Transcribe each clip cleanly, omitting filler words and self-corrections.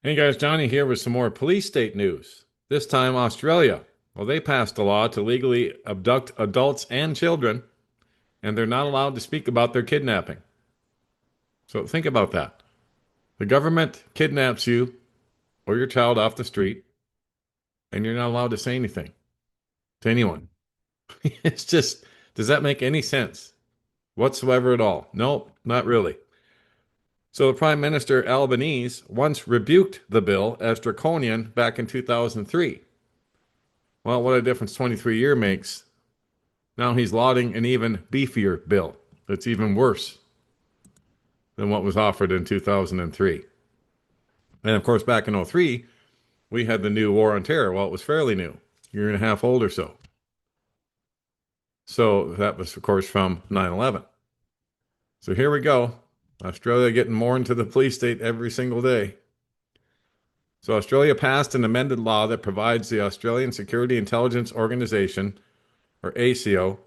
Hey guys, Johnny here with some more police state news. This time, Australia. Well, they passed a law to legally abduct adults and children, and they're not allowed to speak about their kidnapping. So think about that. The government kidnaps you or your child off the street, and you're not allowed to say anything to anyone. It's just, does that make any sense whatsoever at all? Nope, not really. So the Prime Minister Albanese once rebuked the bill as draconian back in 2003. Well, what a difference 23-year makes. Now he's lauding an even beefier bill that's even worse than what was offered in 2003. And of course, back in '03, we had the new war on terror. Well, it was fairly new, year and a half old or so. So that was, of course, from 9/11. So here we go. Australia getting more into the police state every single day. So Australia passed an amended law that provides the Australian Security Intelligence Organization, or ASIO,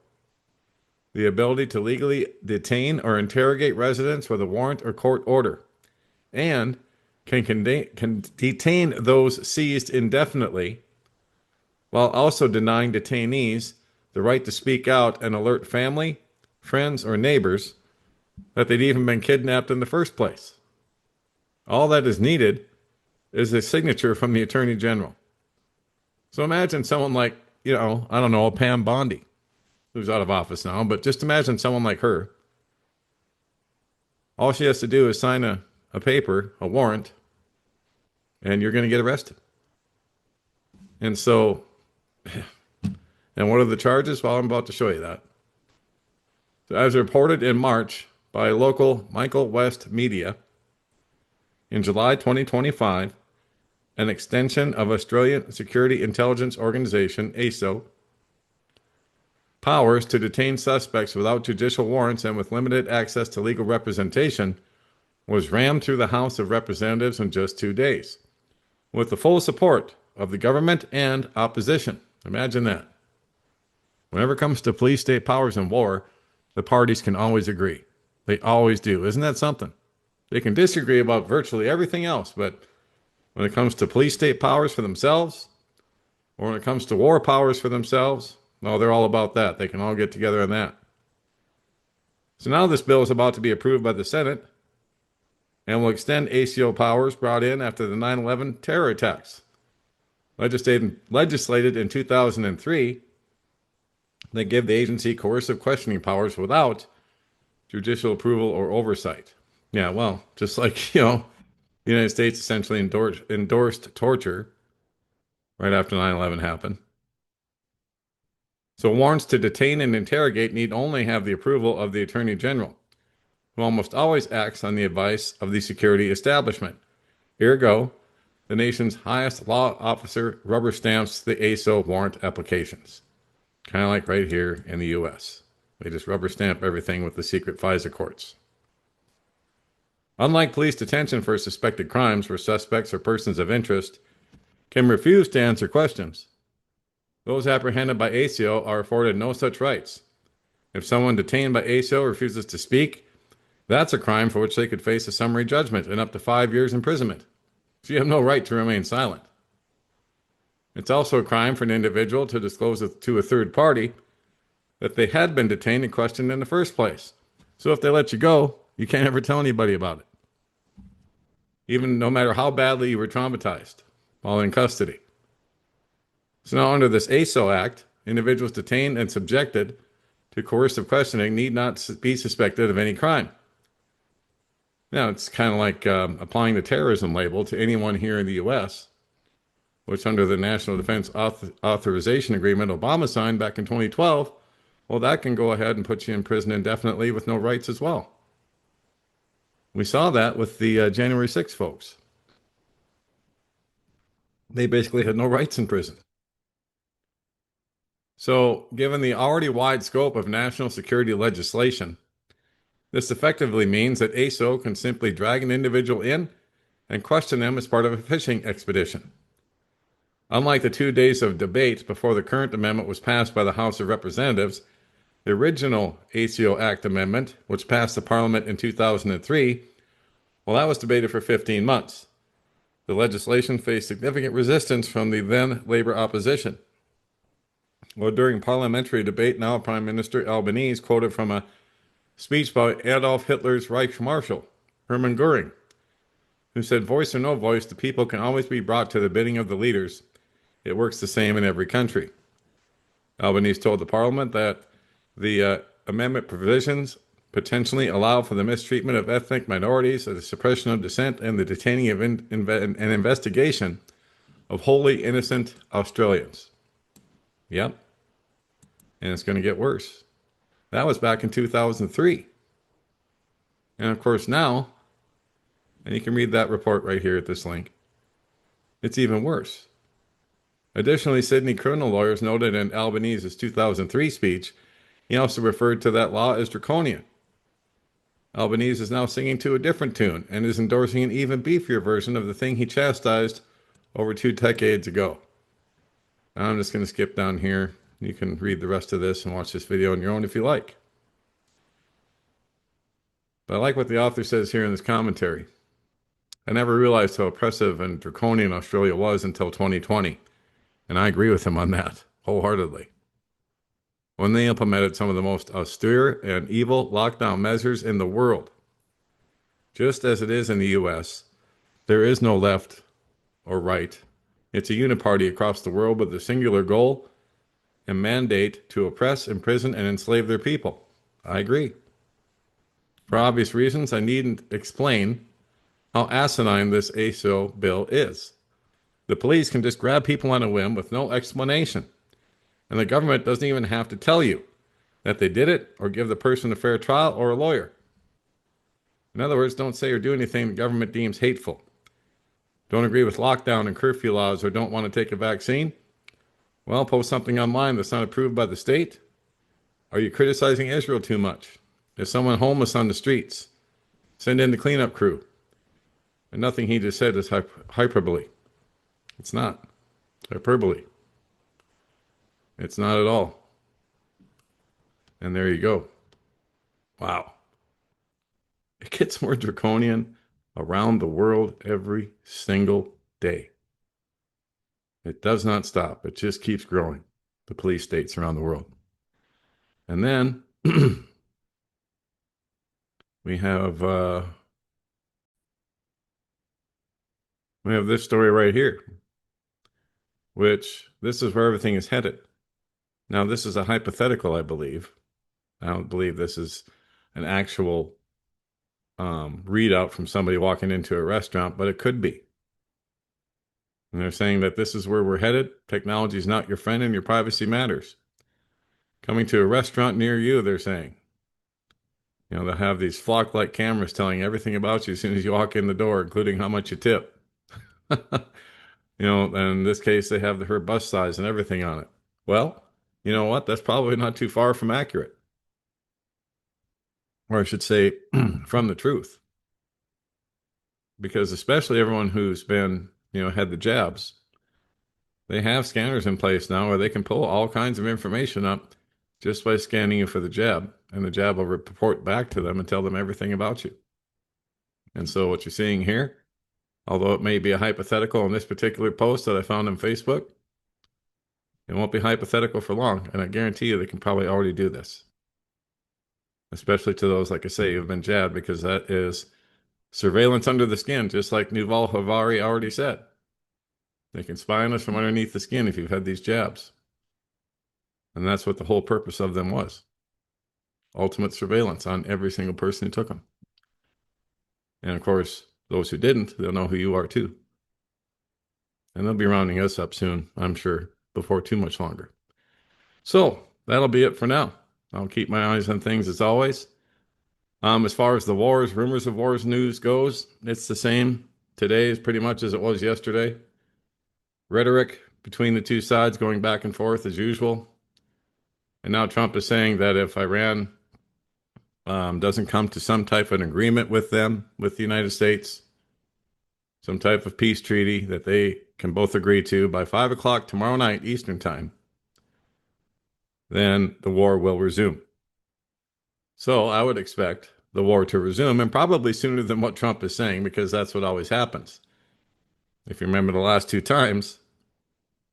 the ability to legally detain or interrogate residents with a warrant or court order, and can detain those seized indefinitely while also denying detainees the right to speak out and alert family, friends, or neighbors that they'd even been kidnapped in the first place. All that is needed is a signature from the Attorney General. So imagine someone like, I don't know, Pam Bondi, who's out of office now, but just imagine someone like her. All she has to do is sign a paper, a warrant, and you're going to get arrested. And so, and what are the charges? Well, I'm about to show you that. So as reported in March by local Michael West Media, in July 2025, an extension of Australian Security Intelligence Organization, ASO, powers to detain suspects without judicial warrants and with limited access to legal representation was rammed through the House of Representatives in just 2 days, with the full support of the government and opposition. Imagine that. Whenever it comes to police state powers and war, the parties can always agree. They always do. Isn't that something? They can disagree about virtually everything else, but when it comes to police state powers for themselves, or when it comes to war powers for themselves, no, they're all about that. They can all get together on that. So now this bill is about to be approved by the Senate and will extend ACO powers brought in after the 9/11 terror attacks. Legislated in 2003, they give the agency coercive questioning powers without judicial approval or oversight. Yeah, well, just like, the United States essentially endorsed torture right after 9/11 happened. So warrants to detain and interrogate need only have the approval of the Attorney General, who almost always acts on the advice of the security establishment. Ergo, the nation's highest law officer rubber stamps the ASO warrant applications. Kind of like right here in the U.S. They just rubber stamp everything with the secret FISA courts. Unlike police detention for suspected crimes where suspects or persons of interest can refuse to answer questions, those apprehended by ASIO are afforded no such rights. If someone detained by ASIO refuses to speak, that's a crime for which they could face a summary judgment and up to 5 years imprisonment. So you have no right to remain silent. It's also a crime for an individual to disclose to a third party that they had been detained and questioned in the first place. So if they let you go, you can't ever tell anybody about it, even no matter how badly you were traumatized while in custody. So now under this ASO Act, individuals detained and subjected to coercive questioning need not be suspected of any crime. Now, it's kind of like applying the terrorism label to anyone here in the U.S., which under the National Defense Authorization Agreement Obama signed back in 2012, well, that can go ahead and put you in prison indefinitely with no rights as well. We saw that with the January 6th folks. They basically had no rights in prison. So, given the already wide scope of national security legislation, this effectively means that ASO can simply drag an individual in and question them as part of a fishing expedition. Unlike the 2 days of debate before the current amendment was passed by the House of Representatives, the original ACO Act amendment, which passed the Parliament in 2003, well, that was debated for 15 months. The legislation faced significant resistance from the then Labor opposition. Well, during parliamentary debate, now Prime Minister Albanese quoted from a speech by Adolf Hitler's Reich Marshal, Hermann Goering, who said, "Voice or no voice, the people can always be brought to the bidding of the leaders. It works the same in every country." Albanese told the parliament that the amendment provisions potentially allow for the mistreatment of ethnic minorities, the suppression of dissent, and the detaining of an investigation of wholly innocent Australians. Yep, and it's going to get worse. That was back in 2003. And of course, now, and you can read that report right here at this link, it's even worse. Additionally, Sydney criminal lawyers noted in Albanese's 2003 speech, he also referred to that law as draconian. Albanese is now singing to a different tune and is endorsing an even beefier version of the thing he chastised over 2 decades ago. I'm just going to skip down here. You can read the rest of this and watch this video on your own if you like. But I like what the author says here in this commentary. I never realized how oppressive and draconian Australia was until 2020. And I agree with him on that wholeheartedly. When they implemented some of the most austere and evil lockdown measures in the world. Just as it is in the US, there is no left or right. It's a uniparty across the world with a singular goal and mandate to oppress, imprison, and enslave their people. I agree. For obvious reasons, I needn't explain how asinine this ASIO bill is. The police can just grab people on a whim with no explanation. And the government doesn't even have to tell you that they did it or give the person a fair trial or a lawyer. In other words, don't say or do anything the government deems hateful. Don't agree with lockdown and curfew laws or don't want to take a vaccine? Well, post something online that's not approved by the state? Are you criticizing Israel too much? Is someone homeless on the streets? Send in the cleanup crew. And nothing he just said is hyperbole. It's not hyperbole. It's not at all. And there you go. Wow. It gets more draconian around the world every single day. It does not stop. It just keeps growing. The police states around the world. And then we have this story right here, which this is where everything is headed. Now, this is a hypothetical, I believe. I don't believe this is an actual readout from somebody walking into a restaurant, but it could be. And they're saying that this is where we're headed. Technology is not your friend and your privacy matters. Coming to a restaurant near you, they're saying. You know, they'll have these flock-like cameras telling everything about you as soon as you walk in the door, including how much you tip. You know, and in this case, they have her bust size and everything on it. Well, you know what? That's probably not too far from accurate. Or I should say, from the truth. Because especially everyone who's been, had the jabs, they have scanners in place now where they can pull all kinds of information up just by scanning you for the jab. And the jab will report back to them and tell them everything about you. And so what you're seeing here, although it may be a hypothetical on this particular post that I found on Facebook, it won't be hypothetical for long. And I guarantee you they can probably already do this. Especially to those, like I say, who've been jabbed, because that is surveillance under the skin, just like Yuval Harari already said. They can spy on us from underneath the skin if you've had these jabs. And that's what the whole purpose of them was. Ultimate surveillance on every single person who took them. And of course, those who didn't, they'll know who you are too. And they'll be rounding us up soon, I'm sure, before too much longer. So that'll be it for now. I'll keep my eyes on things as always. As far as the wars, rumors of wars news goes, it's the same today as pretty much as it was yesterday. Rhetoric between the two sides going back and forth as usual. And now Trump is saying that if Iran doesn't come to some type of an agreement with them, with the United States, some type of peace treaty that they can both agree to by 5 o'clock tomorrow night Eastern time, then the war will resume. So I would expect the war to resume, and probably sooner than what Trump is saying, because that's what always happens. If you remember the last two times,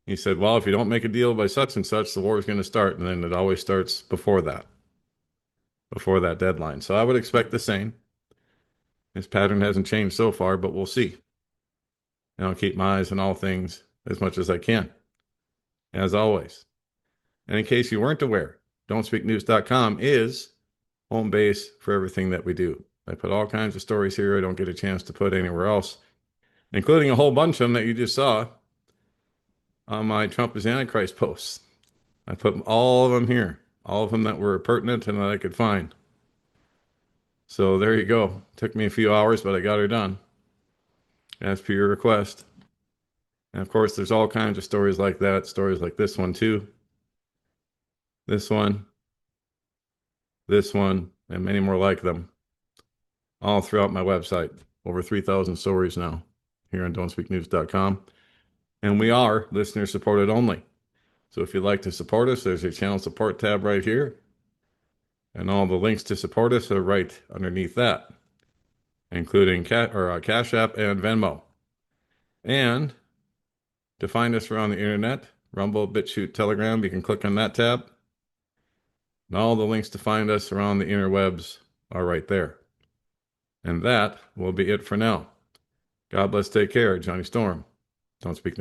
he said, well, if you don't make a deal by such and such, the war is going to start. And then it always starts before that deadline. So I would expect the same. His pattern hasn't changed so far, but we'll see. And I'll keep my eyes on all things as much as I can, as always. And in case you weren't aware, don'tspeaknews.com is home base for everything that we do. I put all kinds of stories here I don't get a chance to put anywhere else, including a whole bunch of them that you just saw on my Trump is Antichrist posts. I put all of them here, all of them that were pertinent and that I could find. So there you go. Took me a few hours, but I got her done, as per your request. And of course, there's all kinds of stories like that, stories like this one too. This one, and many more like them, all throughout my website. Over 3,000 stories now here on don'tspeaknews.com. And we are listener supported only. So if you'd like to support us, there's a channel support tab right here. And all the links to support us are right underneath that, including Cash App and Venmo. And to find us around the internet, Rumble, BitChute, Telegram, you can click on that tab. And all the links to find us around the interwebs are right there. And that will be it for now. God bless, take care. Johnny Storm. Don't speak names.